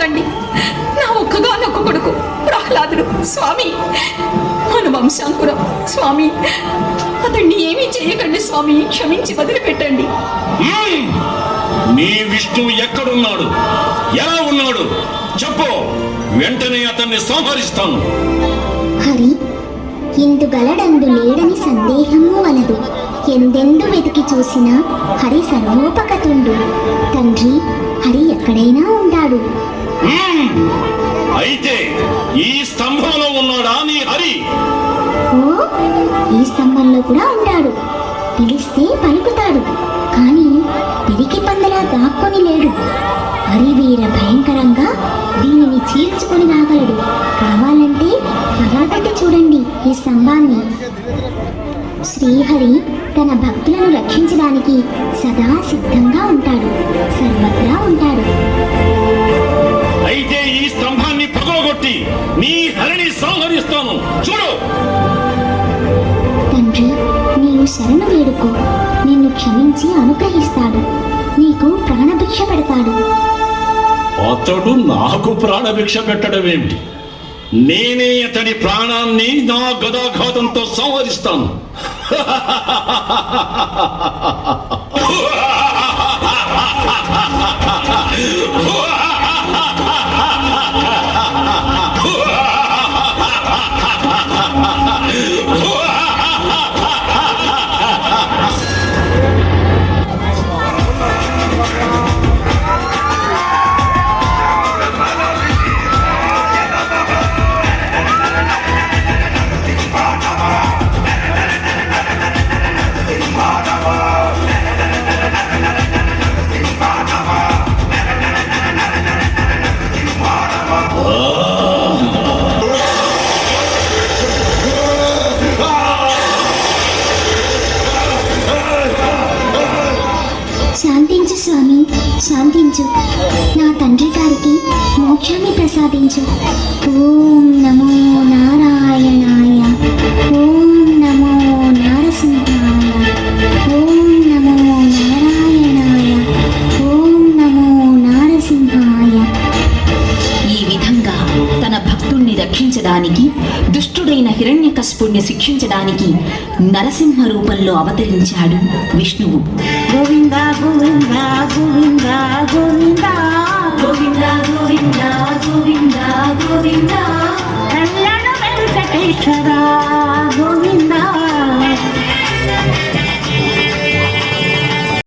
క్షమించండి. నా ఒక్కగానొక్క కొడుకు ప్రహ్లాదుడు స్వామి, మన వంశాంకురం స్వామి. అతన్ని ఏమీ చేయకండి స్వామి, క్షమించి వదిలిపెట్టండి. నీ విష్ణువు ఎక్కడున్నాడు, ఎలా ఉన్నాడు చెప్పు, వెంటనే అతన్ని సంహరిస్తాను. హరి ఇందుగలడందు లేడని సందేహము వలదు. ఎందెందు వెతికి చూసినా హరి సర్వోపకతుండు. తండ్రి, హరి ఎక్కడైనా ఉంటాడు. అయితే ఈ స్తంభంలో ఉన్నాడా నీ హరి? ఓ, ఈ స్తంభంలో కూడా ఉంటాడు. పిలిస్తే పలుకుతాడు, కానీ పిరికి పందలా దాక్కొని లేడు. హరి వీర భయంకరంగా దీనిని చీల్చుకొని రాగలడు. కావాలంటే పరాగట్టి చూడండి ఈ స్తంభాన్ని. శ్రీహరి తన భక్తులను రక్షించడానికి సదా సిద్ధంగా ఉంటాడు, సర్వత్రా ఉంటాడు. అయితే ఈ స్తంభాన్ని పగలగొట్టి నీ హరిని సంహరిస్తాను, చూడు. తండ్రి, నీవు శరణు వేడుకో, నిన్ను క్షమించి అనుగ్రహిస్తాడు, నీకు ప్రాణభిక్ష పెడతాడు. అతడు నాకు ప్రాణభిక్ష పెట్టడమేమిటి? నేనే అతడి ప్రాణాన్ని నా గదాఘాతంతో సంహరిస్తాను. శాంతించు స్వామి, శాంతించు. నా తండ్రి గారికి మోక్షాన్ని ప్రసాదించు. ఓం నమో నారాయణాయ, ఓం నమో నారసింహాయ, ఓం నమో నారాయణాయ, ఓం నమో నారసింహాయ. ఈ విధంగా తన భక్తుణ్ణి రక్షించడానికి, దుష్టుడైన హిరణ్యకశిపుణ్ణి శిక్షించడానికి నరసింహ రూపంలో అవతరించాడు విష్ణువు. గోవింద గోవింద గోవింద గోవింద గోవింద గోవింద గోవింద గోవింద కళ్యాణ వెంకటేశ్వర గోవింద